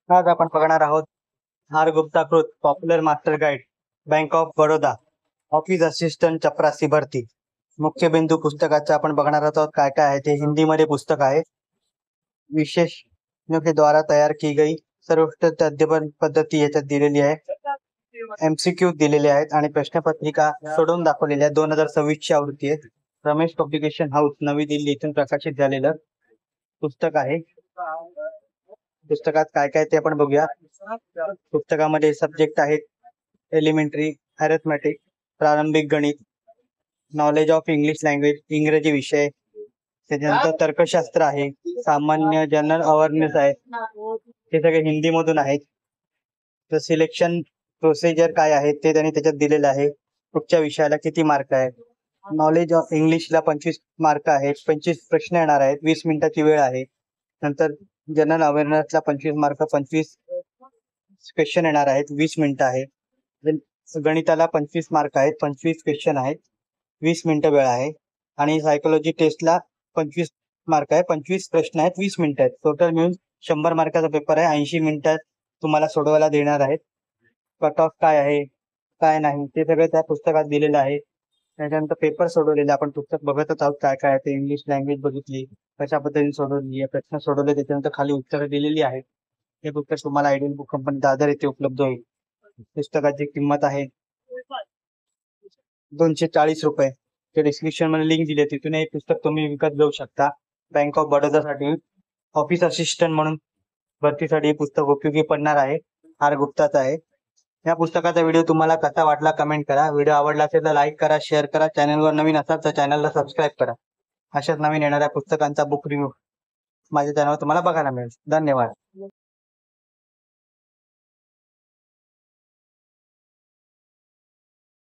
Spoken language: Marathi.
आज आपण बघणार आहोत आर गुप्ताकृत popular master guide bank of Baroda office assistant चपरासी भरती। मुख्य बिंदू पुस्तकाचा आपण बघणार आहोत काय काय आहे ते। हिंदीमध्ये पुस्तक आहे। विशेषज्ञों के द्वारा तयार की गई सर्वोत्कृष्ट अध्ययन पद्धती याच्यात दिलेली आहे। एमसीक्यू दिलेले आहेत आणि प्रश्नपत्रिका सोडवून दाखवलेल्या 2026 ची आवृत्ती आहे। रमेश पब्लिकेशन हाऊस नवी दिल्ली इथून प्रकाशित झालेलं पुस्तक आहे। पुस्तकात काय काय ते आपण बघूया। पुस्तकामध्ये सब्जेक्ट आहेत एलिमेंटरी अरिथमेटिक, प्रारंभिक गणित, नॉलेज ऑफ इंग्लिश लँग्वेज इंग्रजी विषय, त्याच्यानंतर तर्कशास्त्र आहे, सामान्य जनरल अवेअरनेस आहे, हे सगळे हिंदी मधून आहेत। तर सिलेक्शन प्रोसिजर काय आहे ते त्यांनी त्याच्यात दिलेलं आहे। कुठच्या विषयाला किती मार्क आहेत, नॉलेज ऑफ इंग्लिशला 25 मार्क आहेत, 25 प्रश्न येणार आहेत, 20 मिनिटाची वेळ आहे। नंतर जनरल अवेअरनेसला 25 मार्क, 25 क्वेश्चन येणार आहेत, 20 मिनिटं आहे। गणिताला 25 मार्क आहेत, 25 क्वेश्चन आहेत, 20 मिनिटं वेळ आहे। आणि सायकोलॉजी टेस्टला 25 मार्क आहे, 25 प्रश्न आहेत, 20 मिनिटं आहेत। टोटल मिळून 100 मार्काचा पेपर आहे। 80 मिनिटात तुम्हाला सोडवायला देणार आहेत। कट ऑफ काय आहे काय नाही ते सगळं त्या पुस्तकात दिलेलं आहे। त्याच्यानंतर पेपर सोडवलेले आपण पुस्तक बघतच आहोत काय काय आहे ते। इंग्लिश लँग्वेज बघितली, कशा पद्धतीने सोडवली, प्रश्न सोडवले, त्याच्यानंतर खाली उत्तरं दिलेली आहेत। हे पुस्तक तुम्हाला आयडियल बुक कंपनी दादर येथे उपलब्ध होईल। पुस्तकाची किंमत आहे 240 रुपये। ते डिस्क्रिप्शन मध्ये लिंक दिली आहे, तिथून हे पुस्तक तुम्ही विकत घेऊ शकता। बँक ऑफ बडोदासाठी ऑफिस असिस्टंट म्हणून भरतीसाठी हे पुस्तक उपयोगी पडणार आहे। आर गुप्ताचं आहे। या पुस्तकाचा व्हिडिओ तुम्हाला कसा वाटला कमेंट करा। व्हिडिओ आवडला असेल तर लाईक करा, शेअर करा। चॅनलवर नवीन असाल तर चॅनलला सबस्क्राईब करा। अशाच नवीन येणाऱ्या पुस्तकांचा बुक रिव्ह्यू माझ्या चॅनलवर तुम्हाला बघायला मिळेल। धन्यवाद।